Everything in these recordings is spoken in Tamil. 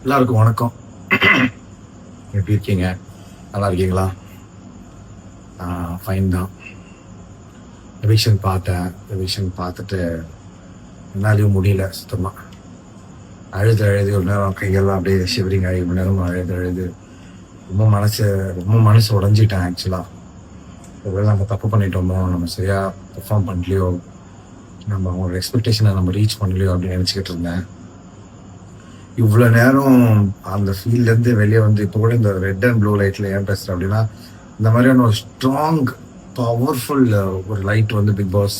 எல்லாருக்கும் வணக்கம். எப்படி இருக்கீங்க? நல்லா இருக்கீங்களா? ஃபைன் தான். எவிக்ஷன் பார்த்தேன். எவிக்ஷன் பார்த்துட்டு என்னாலையும் முடியல சுத்தமா. அழுது அழுது ஒரு நேரம் கையெல்லாம் அப்படியே ஷிவரிங் ஆகி ஒரு நேரம் அழுது அழுது ரொம்ப மனசு உடஞ்சிட்டேன் ஆக்சுவலா. ஒருவேளை நம்ம தப்பு பண்ணிட்டோமோ, நம்ம சரியா பெர்ஃபார்ம் பண்ணலையோ, நம்ம அவங்களோட எக்ஸ்பெக்டேஷனை நம்ம ரீச் பண்ணலையோ அப்படின்னு நினச்சிக்கிட்டு இருந்தேன். இவ்வளோ நேரம் அந்த ஃபீல்ட்லேருந்து வெளியே வந்து இப்போ கூட இந்த ரெட் அண்ட் ப்ளூ லைட்டில் ஏன் பேசுகிறேன் அப்படின்னா, இந்த மாதிரியான ஒரு ஸ்ட்ராங் பவர்ஃபுல் ஒரு லைட் வந்து பிக் பாஸ்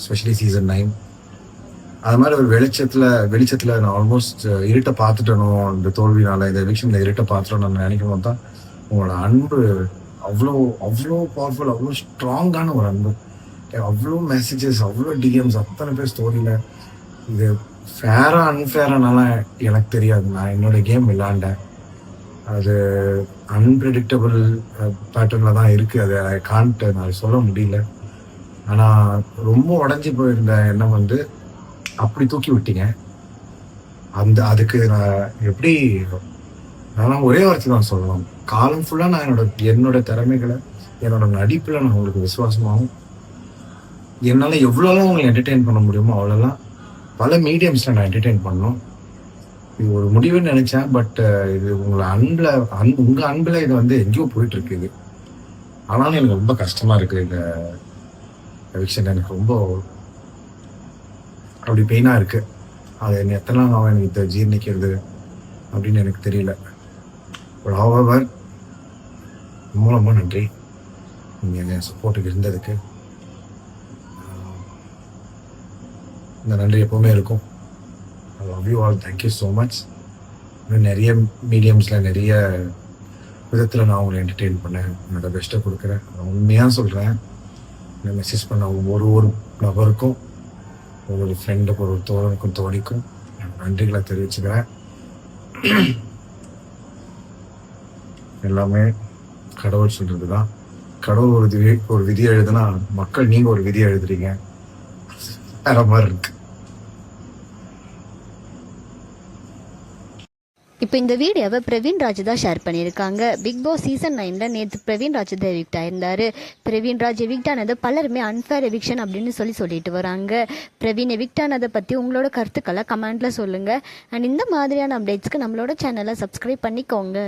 ஸ்பெஷலி சீசன் 9 அது மாதிரி ஒரு வெளிச்சத்தில் நான் ஆல்மோஸ்ட் இருட்டை பார்த்துட்டனோ, இந்த தோல்வினால இந்த எவிக்ஷனில் இருட்டை பார்த்துட்டோம் நான் நினைக்கும் போது தான் உங்களோட அன்பு அவ்வளோ அவ்வளோ பவர்ஃபுல், அவ்வளோ ஸ்ட்ராங்கான ஒரு அன்பு. அவ்வளோ மெசேஜஸ், அவ்வளோ டிஎம்ஸ், அத்தனை பேர் ஸ்டோரியில். இது ஃபேரா அன்ஃபேரானாலாம் எனக்கு தெரியாது. நான் என்னோட கேம் விளாண்டேன். அது அன்பிரடிக்டபிள் பேட்டர்னில் தான் இருக்குது. அது ஐ கான்ட் நான் சொல்ல முடியல. ஆனால் ரொம்ப உடஞ்சி போயிருந்த எண்ணம் வந்து அப்படி தூக்கி விட்டீங்க. அதுக்கு நான் எப்படி நான் ஒரே வார்த்தை தான் சொல்லலாம். காலம் ஃபுல்லாக நான் என்னோட திறமைகளை, என்னோட நடிப்பில் நான் உங்களுக்கு விசுவாசமாகவும் என்னால் எவ்வளோலாம் உங்களை என்டர்டெயின் பண்ண முடியுமோ அவ்வளோலாம் பல மீடியம்ஸில் நான் என்டர்டெயின் பண்ணோம். இது ஒரு முடிவுன்னு நினச்சேன். பட் இது உங்கள் அன்பில் இது வந்து எங்கேயோ போயிட்டுருக்கு இது. ஆனாலும் எனக்கு ரொம்ப கஷ்டமாக இருக்குது. இந்த எவிக்ஷன் எனக்கு ரொம்ப அப்படி பெயினாக இருக்குது. அது என்ன எத்தனை நாள் எனக்கு இதை ஜீர்ணிக்கிறது அப்படின்னு எனக்கு தெரியல. ஒரு ஹவவர் ரொம்ப நன்றி நீங்கள் என் சப்போர்ட்டுக்கு இருந்ததுக்கு. இந்த நன்றி எப்போவுமே இருக்கும். I love you all. Thank you so much. இன்னும் நிறைய மீடியம்ஸில் நிறைய விதத்தில் நான் உங்களை என்டர்டெயின் பண்ணேன். என்னோட பெஸ்ட்டை கொடுக்குறேன். நான் உண்மையாக சொல்கிறேன். என்னை மெசேஜ் பண்ண ஒரு நபருக்கும், ஒரு ஃப்ரெண்டுக்கும், ஒரு தோழனுக்கும், தோழிக்கும் நன்றிகளை தெரிவிச்சுக்கிறேன். எல்லாமே கடவுள் சொல்கிறது தான். கடவுள் ஒரு விதி எழுதுனா மக்கள் நீங்கள் ஒரு விதி எழுதுறீங்க. வேற மாதிரி இருக்கு. இப்போ இந்த வீடியோவை பிரவீன் ராஜ் தான் ஷேர் பண்ணியிருக்காங்க. பிக் பாஸ் சீசன் 9 நேற்று பிரவீன் ராஜ் தான் எவிக்ட் ஆயிருந்தார். பிரவீன் ராஜ் எவிக்ட் ஆனது பலருமே அன்ஃபேர் எவிக்ஷன் அப்படின்னு சொல்லிட்டு வராங்க. பிரவீன் எவிக்ட் ஆனதை பற்றி உங்களோட கருத்துக்களை கமெண்ட்டில் சொல்லுங்கள். அண்ட் இந்த மாதிரியான அப்டேட்ஸ்க்கு நம்மளோட சேனலை சப்ஸ்கிரைப் பண்ணிக்கோங்க.